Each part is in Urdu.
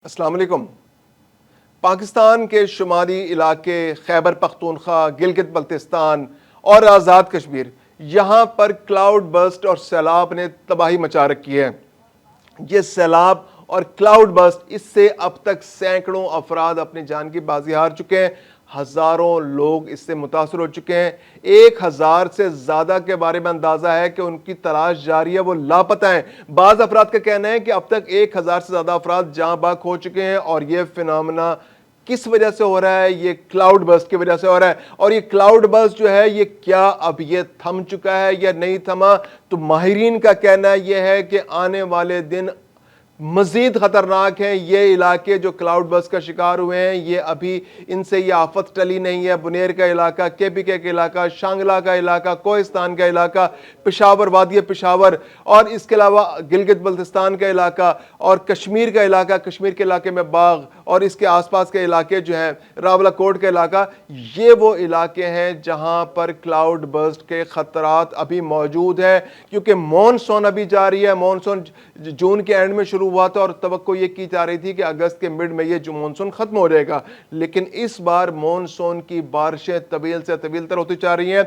السلام علیکم۔ پاکستان کے شمالی علاقے خیبر پختونخوا، گلگت بلتستان اور آزاد کشمیر، یہاں پر کلاؤڈ برسٹ اور سیلاب نے تباہی مچا رکھی ہے۔ یہ سیلاب اور کلاؤڈ برسٹ، اس سے اب تک سینکڑوں افراد اپنی جان کی بازی ہار چکے ہیں، ہزاروں لوگ اس سے متاثر ہو چکے ہیں۔ 1000 سے زیادہ کے بارے میں اندازہ ہے کہ ان کی تلاش جاری ہے، وہ لاپتہ ہیں۔ بعض افراد کا کہنا ہے کہ اب تک 1000 سے زیادہ افراد جاں بحق ہو چکے ہیں، اور یہ فینومینا کس وجہ سے ہو رہا ہے؟ یہ کلاؤڈ برسٹ کی وجہ سے ہو رہا ہے۔ اور یہ کلاؤڈ برسٹ جو ہے، یہ کیا اب یہ تھم چکا ہے یا نہیں تھما؟ تو ماہرین کا کہنا یہ ہے کہ آنے والے دن مزید خطرناک ہیں۔ یہ علاقے جو کلاؤڈ برسٹ کا شکار ہوئے ہیں، یہ ابھی ان سے یہ آفت ٹلی نہیں ہے۔ بنیر کا علاقہ، KPK کا علاقہ، شانگلہ کا علاقہ، کوہستان کا علاقہ، پشاور، وادی پشاور، اور اس کے علاوہ گلگت بلتستان کا علاقہ اور کشمیر کا علاقہ، کشمیر کے علاقے میں باغ اور اس کے آس پاس کے علاقے جو ہیں، راولہ کوٹ کا علاقہ، یہ وہ علاقے ہیں جہاں پر کلاؤڈ برسٹ کے خطرات ابھی موجود ہیں، کیونکہ مونسون ابھی جاری ہے۔ مونسون جون کے اینڈ میں شروع ہوا تھا اور توقع یہ کی جا رہی تھی کہ اگست کے مڈ میں یہ جو مونسون ختم ہو جائے گا، لیکن اس بار مونسون کی بارشیں طویل سے طویل تر ہوتی جا رہی ہیں۔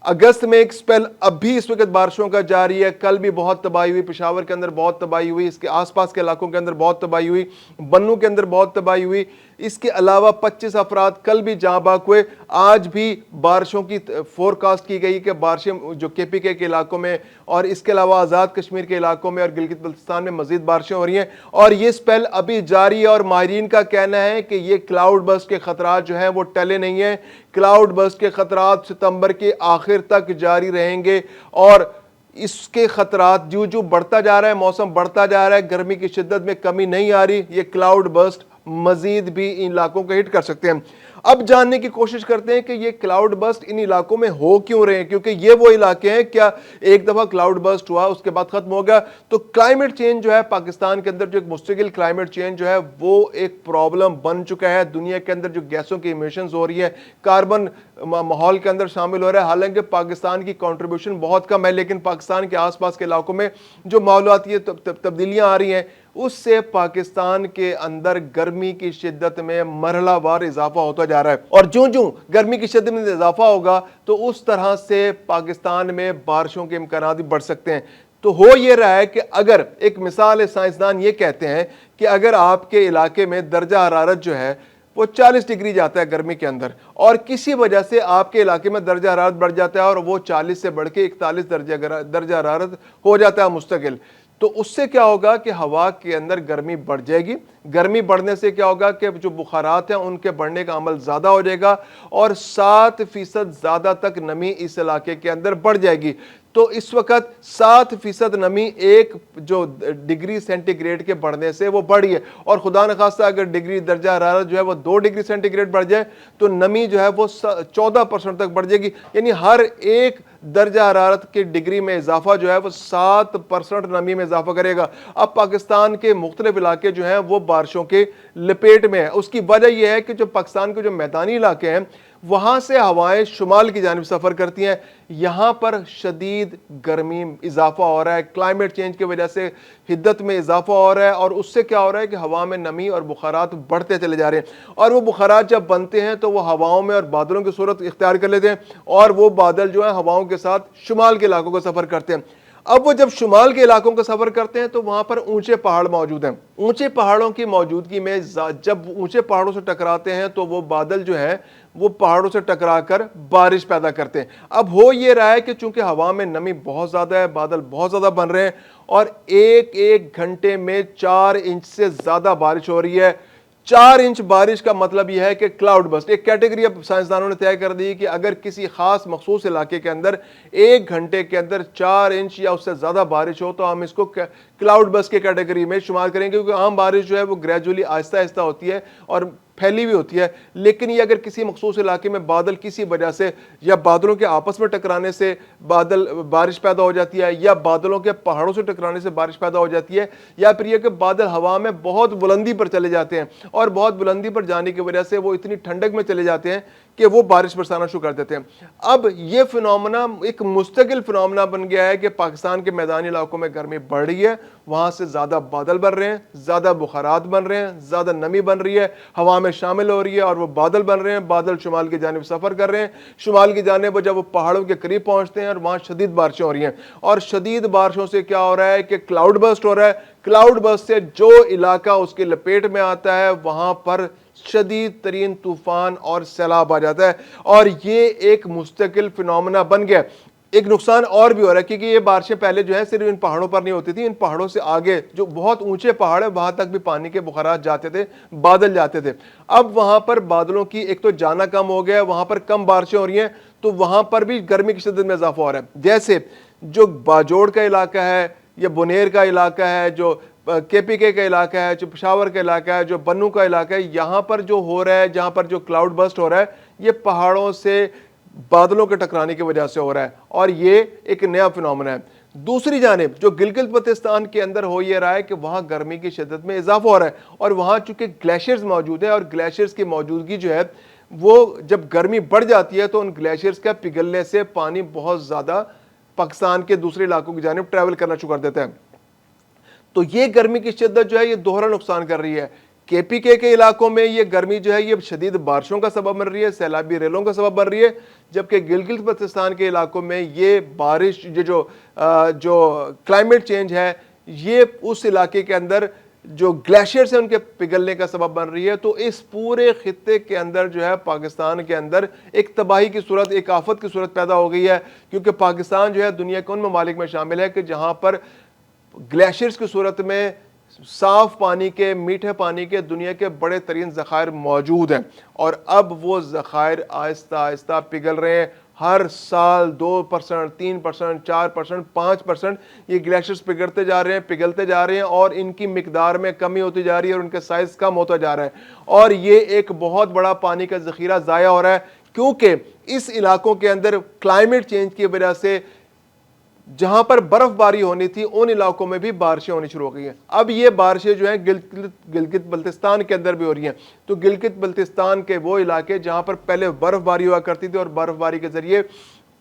اگست میں ایک سپیل اب بھی اس وقت بارشوں کا جاری ہے۔ کل بھی بہت تباہی ہوئی، پشاور کے اندر بہت تباہی ہوئی، اس کے آس پاس کے علاقوں کے اندر بہت تباہی ہوئی، بنوں کے اندر بہت تباہی ہوئی۔ اس کے علاوہ 25 افراد کل بھی جاں بحق ہوئے۔ آج بھی بارشوں کی فورکاسٹ کی گئی کہ بارشیں جو KPK کے علاقوں میں اور اس کے علاوہ آزاد کشمیر کے علاقوں میں اور گلگت بلتستان میں مزید بارشیں ہو رہی ہیں، اور یہ سپیل ابھی جاری ہے۔ اور ماہرین کا کہنا ہے کہ یہ کلاؤڈ برسٹ کے خطرات جو ہیں وہ ٹلے نہیں ہیں۔ کلاؤڈ برسٹ کے خطرات ستمبر کے آخر تک جاری رہیں گے، اور اس کے خطرات جو بڑھتا جا رہا ہے، موسم بڑھتا جا رہا ہے، گرمی کی شدت میں کمی نہیں آ رہی، یہ کلاؤڈ برسٹ مزید بھی ان علاقوں کو ہٹ کر سکتے ہیں۔ اب جاننے کی کوشش کرتے ہیں کہ یہ کلاؤڈ برسٹ ان علاقوں میں ہو کیوں رہے ہیں، کیونکہ یہ وہ علاقے ہیں، کیا ایک دفعہ کلاؤڈ برسٹ ہوا اس کے بعد ختم ہو گیا؟ تو کلائمیٹ چینج جو ہے پاکستان کے اندر، جو ایک مستقل کلائمیٹ چینج جو ہے وہ ایک پرابلم بن چکا ہے۔ دنیا کے اندر جو گیسوں کی ایمیشنز ہو رہی ہے، کاربن ماحول کے اندر شامل ہو رہا ہے، حالانکہ پاکستان کی کنٹریبیوشن بہت کم ہے، لیکن پاکستان کے آس پاس کے علاقوں میں جو ماحولیاتی تبدیلیاں آ رہی ہیں، اس سے پاکستان کے اندر گرمی کی شدت میں مرحلہ وار اضافہ ہوتا جا رہا ہے، اور جوں گرمی کی شدت میں اضافہ ہوگا تو اس طرح سے پاکستان میں بارشوں کے امکانات بھی بڑھ سکتے ہیں۔ تو ہو یہ رہا ہے کہ اگر ایک مثال ہے، سائنسدان یہ کہتے ہیں کہ اگر آپ کے علاقے میں درجہ حرارت جو ہے وہ 40 ڈگری جاتا ہے گرمی کے اندر، اور کسی وجہ سے آپ کے علاقے میں درجہ حرارت بڑھ جاتا ہے اور وہ 40 سے بڑھ کے 41 درجہ حرارت ہو جاتا ہے مستقل، تو اس سے کیا ہوگا کہ ہوا کے اندر گرمی بڑھ جائے گی۔ گرمی بڑھنے سے کیا ہوگا کہ جو بخارات ہیں ان کے بڑھنے کا عمل زیادہ ہو جائے گا، اور 7% زیادہ تک نمی اس علاقے کے اندر بڑھ جائے گی۔ تو اس وقت 7% نمی ایک جو ڈگری سینٹی گریڈ کے بڑھنے سے وہ بڑھی ہے، اور خدا نخواستہ اگر ڈگری درجہ حرارت جو ہے وہ 2 ڈگری سینٹی گریڈ بڑھ جائے تو نمی جو ہے وہ 14% تک بڑھ جائے گی، یعنی ہر ایک درجہ حرارت کی ڈگری میں اضافہ جو ہے وہ 7% نمی میں اضافہ کرے گا۔ اب پاکستان کے مختلف علاقے جو ہیں وہ بارشوں کے لپیٹ میں ہیں۔ اس کی وجہ یہ ہے کہ جو پاکستان کے جو میدانی علاقے ہیں وہاں سے ہوائیں شمال کی جانب سفر کرتی ہیں، یہاں پر شدید گرمی اضافہ ہو رہا ہے، کلائمیٹ چینج کی وجہ سے حدت میں اضافہ ہو رہا ہے، اور اس سے کیا ہو رہا ہے کہ ہوا میں نمی اور بخارات بڑھتے چلے جا رہے ہیں، اور وہ بخارات جب بنتے ہیں تو وہ ہواؤں میں اور بادلوں کی صورت اختیار کر لیتے ہیں، اور وہ بادل جو ہیں ہواؤں کے ساتھ شمال کے علاقوں کا سفر کرتے ہیں۔ اب وہ جب شمال کے علاقوں کا سفر کرتے ہیں تو وہاں پر اونچے پہاڑ موجود ہیں۔ اونچے پہاڑوں کی موجودگی میں جب اونچے پہاڑوں سے ٹکراتے ہیں تو وہ بادل جو ہیں وہ پہاڑوں سے ٹکرا کر بارش پیدا کرتے ہیں۔ اب ہو یہ رہا ہے کہ چونکہ ہوا میں نمی بہت زیادہ ہے، بادل بہت زیادہ بن رہے ہیں، اور ایک گھنٹے میں 4 انچ سے زیادہ بارش ہو رہی ہے۔ 4 انچ بارش کا مطلب یہ ہے کہ کلاؤڈ برسٹ ایک کیٹیگری اب سائنسدانوں نے طے کر دی کہ اگر کسی خاص مخصوص علاقے کے اندر 1 گھنٹے کے اندر 4 انچ یا اس سے زیادہ بارش ہو تو ہم اس کو کلاؤڈ برسٹ کی کیٹیگری میں شمار کریں گے، کیونکہ عام بارش جو ہے وہ گریجولی آہستہ آہستہ ہوتی ہے اور پھیلی ہوئی ہوتی ہے، لیکن یہ اگر کسی مخصوص علاقے میں بادل کسی وجہ سے یا بادلوں کے آپس میں ٹکرانے سے بارش پیدا ہو جاتی ہے، یا بادلوں کے پہاڑوں سے ٹکرانے سے بارش پیدا ہو جاتی ہے، یا پھر یہ کہ بادل ہوا میں بہت بلندی پر چلے جاتے ہیں، اور بہت بلندی پر جانے کی وجہ سے وہ اتنی ٹھنڈک میں چلے جاتے ہیں کہ وہ بارش برسانا شروع کر دیتے ہیں۔ اب یہ فنومنا ایک مستقل فنومنا بن گیا ہے کہ پاکستان کے میدانی علاقوں میں گرمی بڑھ رہی ہے، وہاں سے زیادہ بادل بن رہے ہیں، زیادہ بخارات بن رہے ہیں، زیادہ نمی بن رہی ہے، ہوا میں شامل ہو رہی ہے اور وہ بادل بن رہے ہیں، بادل شمال کی جانب سفر کر رہے ہیں، شمال کی جانب جب وہ پہاڑوں کے قریب پہنچتے ہیں اور وہاں شدید بارشیں ہو رہی ہیں، اور شدید بارشوں سے کیا ہو رہا ہے کہ کلاؤڈ برسٹ ہو رہا ہے، کلاؤڈ برسٹ سے جو علاقہ اس کے لپیٹ میں آتا ہے وہاں پر شدید ترین طوفان اور سیلاب آ جاتا ہے، اور یہ ایک مستقل فنومنا بن گیا۔ ایک نقصان اور بھی ہو رہا ہے کیونکہ یہ بارشیں پہلے جو ہے صرف ان پہاڑوں پر نہیں ہوتی تھی، ان پہاڑوں سے آگے جو بہت اونچے پہاڑ ہیں وہاں تک بھی پانی کے بخارات جاتے تھے، بادل جاتے تھے۔ اب وہاں پر بادلوں کی ایک تو جانا کم ہو گیا ہے، وہاں پر کم بارشیں ہو رہی ہیں، تو وہاں پر بھی گرمی کی شدت میں اضافہ ہو رہا ہے۔ جیسے جو باجوڑ کا علاقہ ہے یا بنیر کا علاقہ ہے، جو کے پی کے علاقہ ہے، جو پشاور کا علاقہ ہے، جو بنو کا علاقہ ہے، یہاں پر جو ہو رہا ہے، جہاں پر جو کلاؤڈ برسٹ ہو رہا ہے، یہ پہاڑوں سے بادلوں کے ٹکرانے کی وجہ سے ہو رہا ہے، اور یہ ایک نیا فنومنا ہے۔ دوسری جانب جو گلگت بلتستان کے اندر ہو یہ رہا ہے کہ وہاں گرمی کی شدت میں اضافہ ہو رہا ہے، اور وہاں چونکہ گلیشیئرز موجود ہیں، اور گلیشیئرز کی موجودگی جو ہے وہ جب گرمی بڑھ جاتی ہے تو ان گلیشیئرز کا پگھلنے سے پانی بہت زیادہ پاکستان کے دوسرے علاقوں کی جانب ٹریول کرنا شروع کر دیتا ہے۔ تو یہ گرمی کی شدت جو ہے یہ دوہرا نقصان کر رہی ہے۔ کے پی کے علاقوں میں یہ گرمی جو ہے یہ شدید بارشوں کا سبب بن رہی ہے، سیلابی ریلوں کا سبب بن رہی ہے، جبکہ گلگت بلتستان کے علاقوں میں یہ بارش جو کلائمیٹ چینج ہے یہ اس علاقے کے اندر جو گلیشیئرز ہیں ان کے پگھلنے کا سبب بن رہی ہے۔ تو اس پورے خطے کے اندر جو ہے پاکستان کے اندر ایک تباہی کی صورت، ایک آفت کی صورت پیدا ہو گئی ہے، کیونکہ پاکستان جو ہے دنیا کے ان ممالک میں شامل ہے کہ جہاں پر گلیشیئرز کی صورت میں صاف پانی کے، میٹھے پانی کے دنیا کے بڑے ترین ذخائر موجود ہیں، اور اب وہ ذخائر آہستہ آہستہ پگھل رہے ہیں۔ ہر سال 2%، 3%، 4%، 5% یہ گلیشیئرز پگھلتے جا رہے ہیں، اور ان کی مقدار میں کمی ہوتی جا رہی ہے اور ان کا سائز کم ہوتا جا رہا ہے، اور یہ ایک بہت بڑا پانی کا ذخیرہ ضائع ہو رہا ہے، کیونکہ اس علاقوں کے اندر کلائمیٹ چینج کی وجہ سے جہاں پر برف باری ہونی تھی ان علاقوں میں بھی بارشیں ہونی شروع ہو گئی ہیں۔ اب یہ بارشیں جو ہیں گلگت بلتستان کے اندر بھی ہو رہی ہیں، تو گلگت بلتستان کے وہ علاقے جہاں پر پہلے برف باری ہوا کرتی تھی اور برف باری کے ذریعے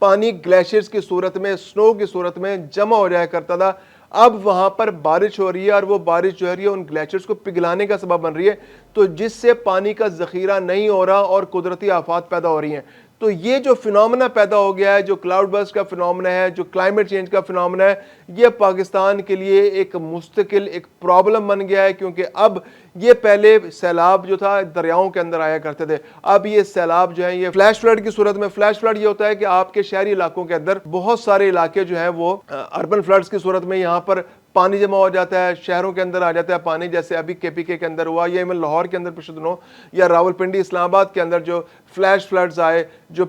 پانی گلیشیئرز کی صورت میں، سنو کی صورت میں جمع ہو جایا کرتا تھا، اب وہاں پر بارش ہو رہی ہے، اور وہ بارش جو ہے ان گلیشیئرز کو پگھلانے کا سبب بن رہی ہے، تو جس سے پانی کا ذخیرہ نہیں ہو رہا اور قدرتی آفات پیدا ہو رہی ہیں۔ تو یہ جو فنومنا پیدا ہو گیا ہے، جو کلاؤڈ برسٹ کا فنومنا ہے، جو کلائمیٹ چینج کا فنومنا ہے، یہ پاکستان کے لیے ایک مستقل ایک پرابلم بن گیا ہے، کیونکہ اب یہ پہلے سیلاب جو تھا دریاؤں کے اندر آیا کرتے تھے، اب یہ سیلاب جو ہیں یہ فلیش فلڈ کی صورت میں، فلیش فلڈ یہ ہوتا ہے کہ آپ کے شہری علاقوں کے اندر بہت سارے علاقے جو ہیں وہ اربن فلڈز کی صورت میں یہاں پر پانی جمع ہو جاتا ہے، شہروں کے اندر آ جاتا ہے پانی، جیسے ابھی کے پی کے اندر ہوا، یا ایون لاہور کے اندر پچھلے دنوں، یا راولپنڈی، اسلام آباد کے اندر جو فلیش فلڈز آئے، جو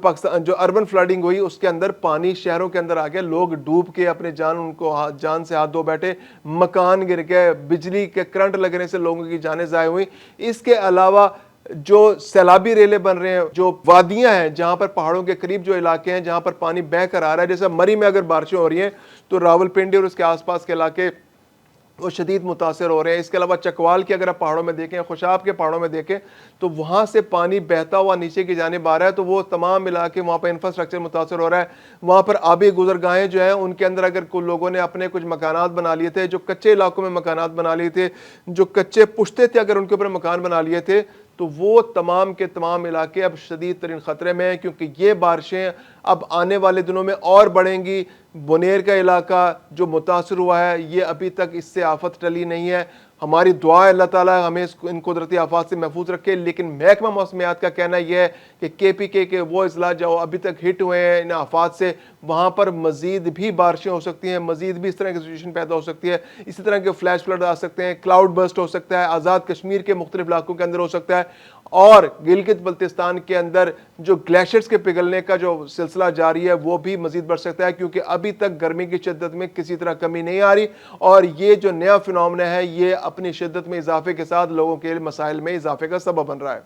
اربن فلڈنگ ہوئی، اس کے اندر پانی شہروں کے اندر آ گیا، لوگ ڈوب کے اپنے جان سے ہاتھ دھو بیٹھے، مکان گر گئے، بجلی کے کرنٹ لگنے سے لوگوں کی جانیں ضائع ہوئی۔ اس کے علاوہ جو سیلابی ریلیں بن رہے ہیں، جو وادیاں ہیں جہاں پر پہاڑوں کے قریب جو علاقے ہیں جہاں پر پانی بہہ کر آ رہا ہے، جیسے مری میں اگر بارشیں ہو رہی ہیں تو راولپنڈی اور اس کے آس پاس کے علاقے وہ شدید متاثر ہو رہے ہیں۔ اس کے علاوہ چکوال کے اگر آپ پہاڑوں میں دیکھیں، خوشاب کے پہاڑوں میں دیکھیں، تو وہاں سے پانی بہتا ہوا نیچے کی جانب آ رہا ہے، تو وہ تمام علاقے وہاں پر انفراسٹرکچر متاثر ہو رہا ہے۔ وہاں پر آبی گزرگاہیں جو ہیں ان کے اندر اگر کوئی لوگوں نے اپنے کچھ مکانات بنا لیے تھے، جو کچے علاقوں میں مکانات بنا لیے تھے، جو کچے پشتے تھے، اگر ان کے اوپر مکان بنا لیے تھے، تو وہ تمام کے تمام علاقے اب شدید ترین خطرے میں ہیں، کیونکہ یہ بارشیں اب آنے والے دنوں میں اور بڑھیں گی۔ بنیر کا علاقہ جو متاثر ہوا ہے یہ ابھی تک اس سے آفت ٹلی نہیں ہے۔ ہماری دعا ہے اللہ تعالیٰ ہمیں ان قدرتی آفات سے محفوظ رکھے، لیکن محکمہ موسمیات کا کہنا یہ ہے کہ کے پی کے وہ اضلاع جو ابھی تک ہٹ ہوئے ہیں ان آفات سے، وہاں پر مزید بھی بارشیں ہو سکتی ہیں، مزید بھی اس طرح کی سچویشن پیدا ہو سکتی ہے، اسی طرح کے فلیش فلڈ آ سکتے ہیں، کلاؤڈ برسٹ ہو سکتا ہے، آزاد کشمیر کے مختلف علاقوں کے اندر ہو سکتا ہے، اور گلگت بلتستان کے اندر جو گلیشیئرز کے پگھلنے کا جو سلسلہ جاری ہے وہ بھی مزید بڑھ سکتا ہے، کیونکہ ابھی تک گرمی کی شدت میں کسی طرح کمی نہیں آ رہی، اور یہ جو نیا فنومنا ہے یہ اپنی شدت میں اضافے کے ساتھ لوگوں کے مسائل میں اضافے کا سبب بن رہا ہے۔